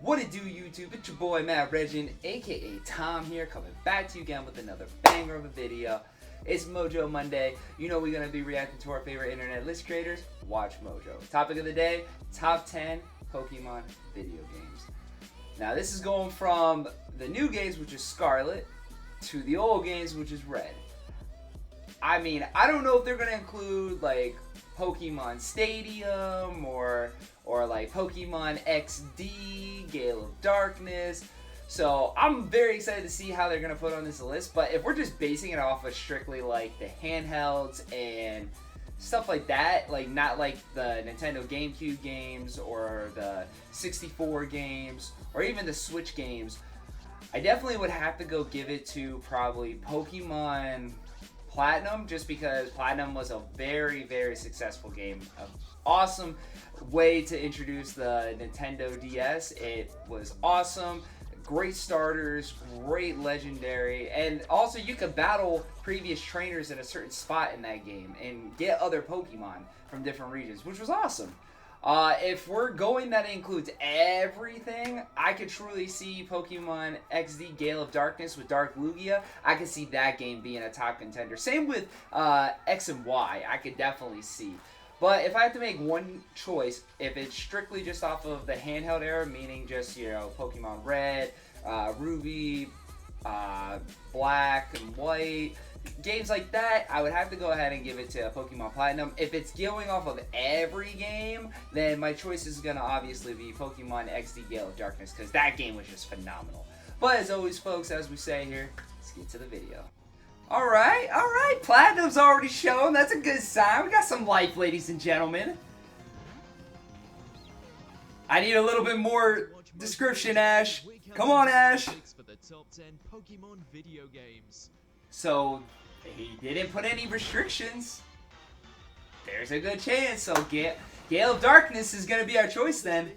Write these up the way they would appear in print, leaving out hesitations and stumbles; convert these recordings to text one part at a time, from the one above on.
What it do, YouTube? It's your boy Matt Regin, aka Tom here, coming back to you again with another banger of a video. It's Mojo Monday. You know we're gonna be reacting to our favorite internet list creators, Watch Mojo. Topic of the day: top 10 Pokemon video games. Now this is going from the new games, which is Scarlet, to the old games, which is Red. I mean, I don't know if they're gonna include like Pokemon Stadium or like Pokemon XD, Gale of Darkness. So I'm very excited to see how they're gonna put on this list. But if we're just basing it off of strictly like the handhelds and stuff like that, like not like the Nintendo GameCube games or the 64 games or even the Switch games, I definitely would have to go give it to probably Pokemon Platinum, just because Platinum was a very, very successful game. An awesome way to introduce the Nintendo DS. It was awesome. Great starters, great legendary, and also you could battle previous trainers in a certain spot in that game and get other Pokemon from different regions, which was awesome. If we're going that includes everything, I could truly see Pokemon XD Gale of Darkness with Dark Lugia. I could see that game being a top contender. Same with X and Y, I could definitely see. But if I have to make one choice, if it's strictly just off of the handheld era, meaning just, you know, Pokemon Red, Ruby, Black and White, games like that, I would have to go ahead and give it to Pokemon Platinum. If it's going off of every game, then my choice is going to obviously be Pokemon XD Gale of Darkness, because that game was just phenomenal. But as always, folks, as we say here, let's get to the video. Alright, Platinum's already shown. That's a good sign. We got some life, ladies and gentlemen. I need a little bit more description, Ash. Come on, Ash. So, he didn't put any restrictions. There's a good chance. So, Gale of Darkness is going to be our choice then.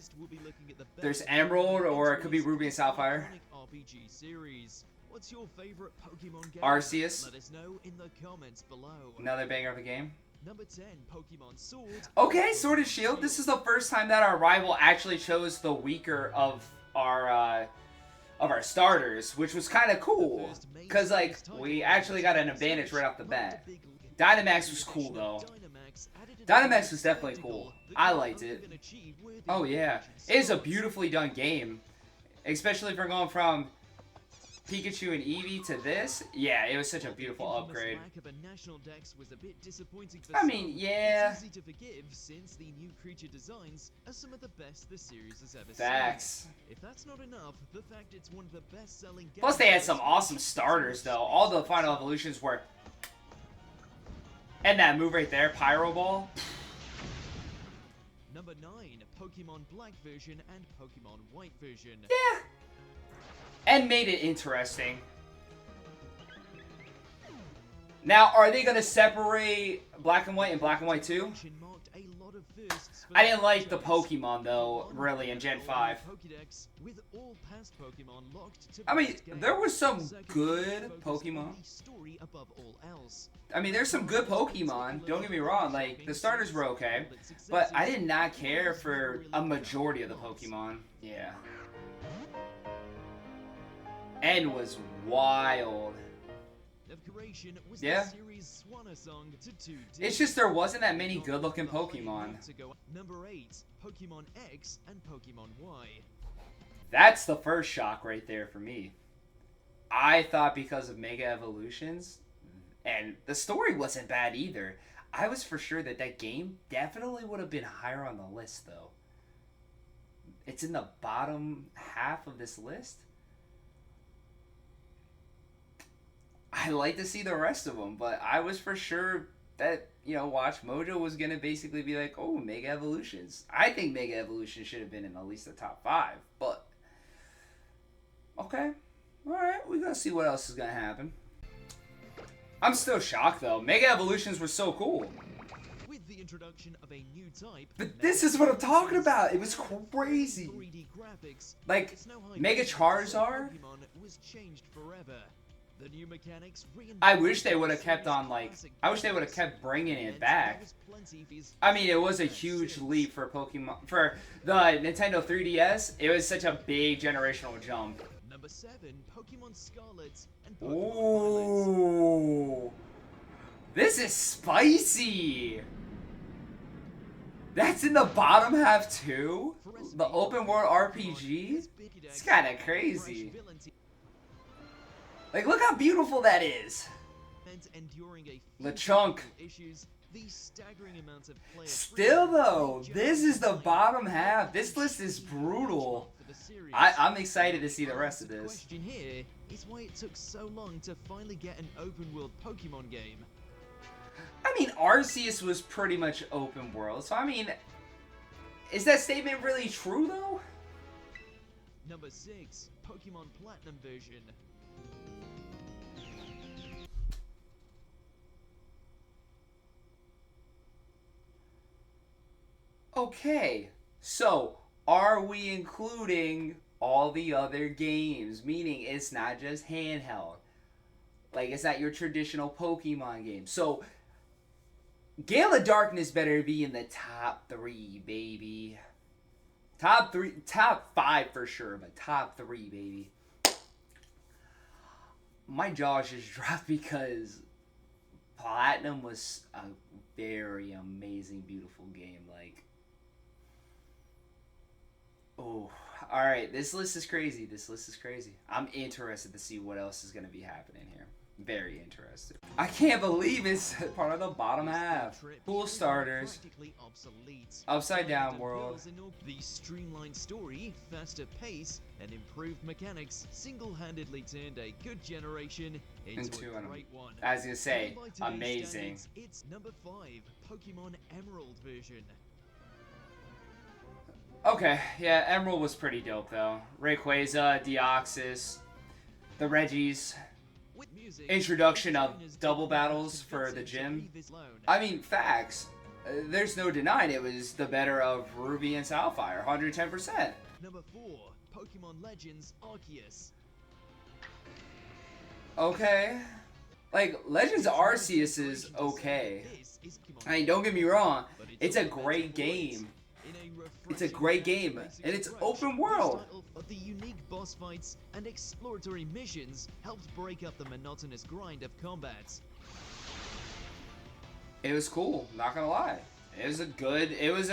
There's Emerald, or it could be Ruby and Sapphire. What's your favorite Pokemon game? Arceus. Let us know in the comments below. Another banger of a game. Number 10, Pokemon Sword. Okay, Sword and Shield. This is the first time that our rival actually chose the weaker of our starters, which was kind of cool, cause like we actually got an advantage right off the bat. Dynamax was cool though. Dynamax was definitely cool. I liked it. Oh yeah, it is a beautifully done game, especially if we're going from Pikachu and Eevee to this. Yeah, it was such a beautiful upgrade. I mean, yeah. Facts. Plus they had some awesome starters though. All the final evolutions were. And that move right there, Pyro Ball. Number 9, Pokemon Black version and Pokemon White version. Yeah. And made it interesting. Now, are they going to separate Black and White and Black and White 2? I didn't like the Pokemon, though, really, in Gen 5. I mean, there was some good Pokemon. I mean, there's some good Pokemon, don't get me wrong. Like, the starters were okay. But I did not care for a majority of the Pokemon. Yeah. End was wild. Yeah. It's just there wasn't that many good-looking Pokemon. Number 8, Pokemon X and Pokemon Y. That's the first shock right there for me. I thought because of Mega Evolutions, and the story wasn't bad either, I was for sure that that game definitely would have been higher on the list, though. It's in the bottom half of this list. I like to see the rest of them, but I was for sure that, you know, Watch Mojo was going to basically be like, oh, Mega Evolutions. I think Mega Evolutions should have been in at least the top 5, but okay. Alright, we're going to see what else is going to happen. I'm still shocked, though. Mega Evolutions were so cool. With the introduction of a new type, but this is what I'm talking about. It was crazy. Like, Mega Charizard was changed forever. The new mechanics I wish they would have kept on, like, I wish they would have kept bringing it back. I mean, it was a huge leap for Pokemon, for the Nintendo 3DS. It was such a big generational jump. Number 7, Pokemon Scarlet and Pokemon Violet. This is spicy. That's in the bottom half too? The open world RPG? It's kind of crazy. Like, look how beautiful that is. Lechonk. Still though, this is the bottom half. This list is brutal. I'm excited to see the rest of this. The question here is why it took so long to finally get an open world Pokemon game. I mean, Arceus was pretty much open world, so I mean, is that statement really true though? Number 6, Pokemon Platinum version. Okay, so are we including all the other games? Meaning it's not just handheld. Like, it's not your traditional Pokemon game. So, Gale of Darkness better be in the top 3, baby. Top 3, top 5 for sure, but top 3, baby. My jaw just dropped because Platinum was a very amazing, beautiful game. Like, oh, alright, this list is crazy. This list is crazy. I'm interested to see what else is going to be happening here. Very interested. I can't believe it's part of the bottom half. Cool starters. Upside down world. The streamlined story, faster pace, and improved mechanics single-handedly turned a good generation into a great one. I was gonna say, amazing. It's number 5, Pokemon Emerald version. Okay, yeah, Emerald was pretty dope though. Rayquaza, Deoxys, the Reggies. Introduction of double battles for the gym. I mean, facts. There's no denying it was the better of Ruby and Sapphire, 110%. Number 4, Pokemon Legends Arceus. Okay. Like, Legends Arceus is okay. I mean, don't get me wrong, it's a great game. It's a great game, and it's open world. The unique boss fights and exploratory missions helped break up the monotonous grind of combat. It was cool, not gonna lie. It was a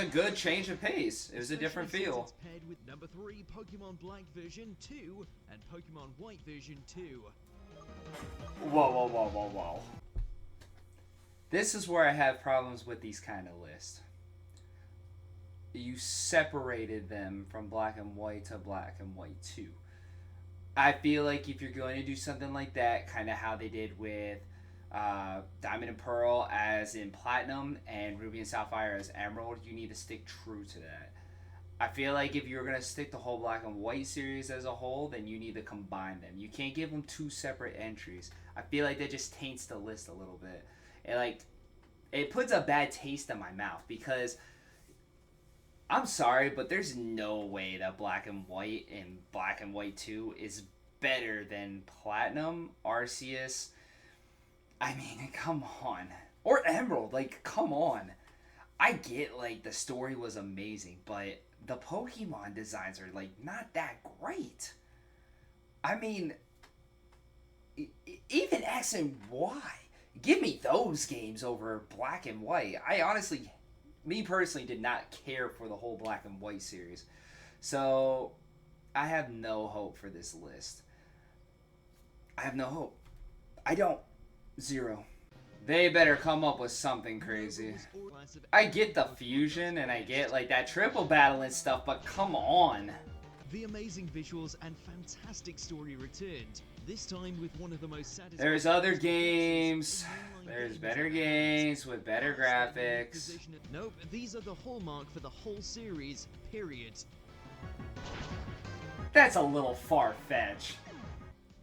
good change of pace. It was a different feel. It's paired with number 3 Pokemon Black version 2 and Pokemon White version 2. Whoa. This is where I have problems with these kind of lists. You separated them from Black and White to Black and White 2. I feel like if you're going to do something like that, kind of how they did with Diamond and Pearl as in Platinum and Ruby and Sapphire as Emerald, you need to stick true to that. I feel like if you're going to stick the whole Black and White series as a whole, then you need to combine them. You can't give them 2 separate entries. I feel like that just taints the list a little bit. It puts a bad taste in my mouth because I'm sorry, but there's no way that Black and White and Black and White 2 is better than Platinum, Arceus. I mean, come on. Or Emerald, like, come on. I get, like, the story was amazing, but the Pokemon designs are, like, not that great. I mean, even X and Y. Give me those games over Black and White. I honestly, me personally, did not care for the whole Black and White series. So, I have no hope for this list. I have no hope. I don't. 0. They better come up with something crazy. I get the fusion and I get like that triple battle and stuff, but come on. The amazing visuals and fantastic story returned, this time with one of the most satisfying... There's other games. There's better games with better graphics. Nope, these are the hallmark for the whole series, period. That's a little far-fetched.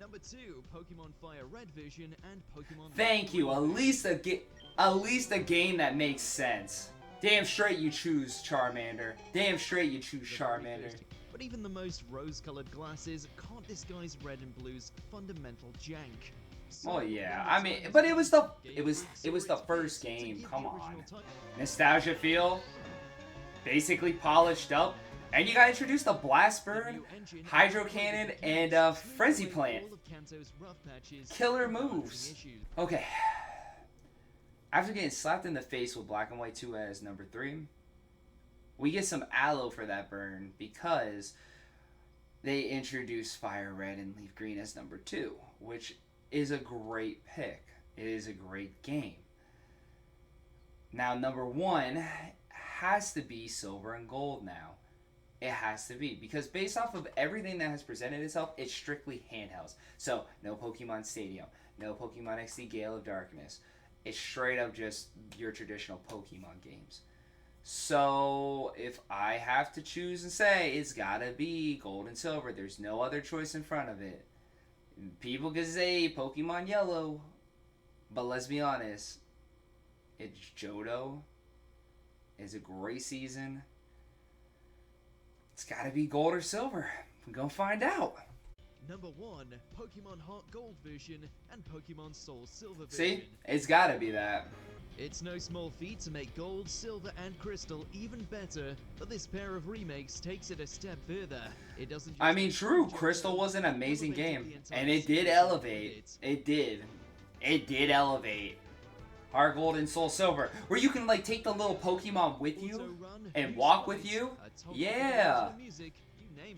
Number 2, Pokemon Fire Red version and Pokemon... Thank you. At least a game that makes sense. Damn straight you choose Charmander. Damn straight you choose Charmander. But even the most rose-colored glasses can't disguise Red and Blue's fundamental jank. Well, yeah. I mean, but it was the first game. Come on. Nostalgia feel. Basically polished up. And you got introduced to Blast Burn, Hydro Cannon, and Frenzy Plant. Killer moves. Okay. After getting slapped in the face with Black and White 2 as number 3, we get some aloe for that burn because they introduce Fire Red and Leaf Green as number 2, which is a great pick. It is a great game. Now, number 1 has to be Silver and Gold now. It has to be, because based off of everything that has presented itself, it's strictly handhelds. So, no Pokemon Stadium, no Pokemon XD Gale of Darkness. It's straight up just your traditional Pokemon games. So, if I have to choose and say, it's gotta be Gold and Silver. There's no other choice in front of it. People could say Pokemon Yellow, but let's be honest, it's Johto. It's a great season. It's gotta be Gold or Silver. We're gonna find out. Number 1, Pokemon Heart Gold version and Pokemon Soul Silver version. See? It's gotta be that. It's no small feat to make Gold, Silver, and Crystal even better, but this pair of remakes takes it a step further. It doesn't. I mean, true, Crystal was an amazing game, and it did elevate. It did. It did elevate. Heart Gold and Soul Silver, where you can like take the little Pokemon with you and walk with you. Yeah.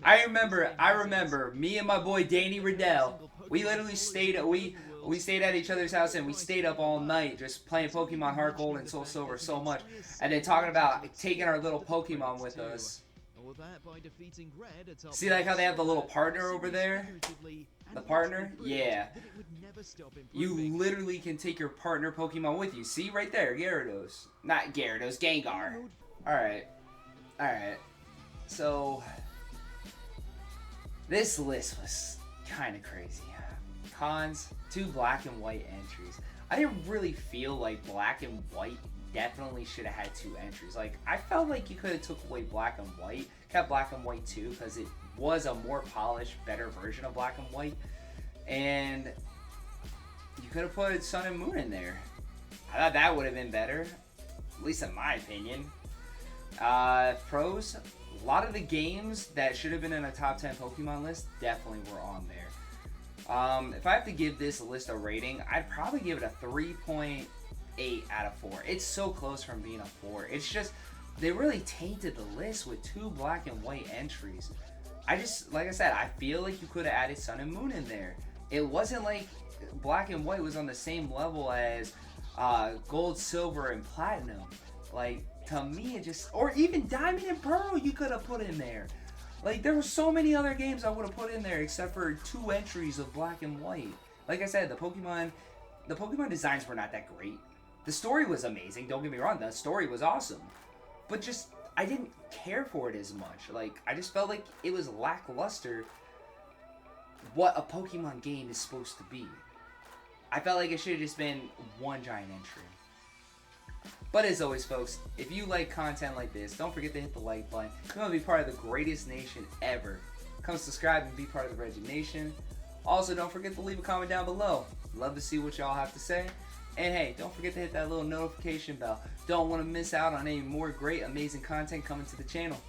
I remember me and my boy Danny Riddell. We literally stayed we stayed at each other's house and we stayed up all night just playing Pokemon Heart Gold and Soul Silver so much, and then talking about taking our little Pokemon with us. See like how they have the little partner over there? The partner? Yeah. You literally can take your partner Pokemon with you. See right there, Gyarados. Not Gyarados, Gengar. Alright. Alright. So this list was kind of crazy. Cons, 2 Black and White entries. I didn't really feel like Black and White definitely should have had 2 entries. Like, I felt like you could have took away Black and White, kept Black and White 2, because it was a more polished, better version of Black and White. And you could have put Sun and Moon in there. I thought that would have been better, at least in my opinion. Pros, a lot of the games that should have been in a top 10 Pokemon list definitely were on there. If I have to give this list a rating, I'd probably give it a 3.8 out of 4. It's so close from being a 4. It's just, they really tainted the list with 2 Black and White entries. Like I said, I feel like you could have added Sun and Moon in there. It wasn't like Black and White was on the same level as Gold, Silver, and Platinum. Like, to me, it just, or even Diamond and Pearl you could have put in there. Like, there were so many other games I would have put in there except for 2 entries of Black and White. Like I said, the Pokemon designs were not that great. The story was amazing, don't get me wrong, the story was awesome. But just, I didn't care for it as much. Like, I just felt like it was lackluster what a Pokemon game is supposed to be. I felt like it should have just been one giant entry. But as always, folks, if you like content like this, don't forget to hit the like button. You want to be part of the greatest nation ever. Come subscribe and be part of the Reggie Nation. Also, don't forget to leave a comment down below. Love to see what y'all have to say. And hey, don't forget to hit that little notification bell. Don't want to miss out on any more great, amazing content coming to the channel.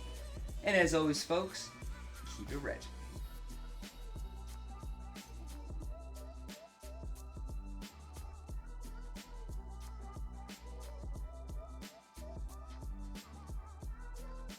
And as always, folks, keep it Reggie.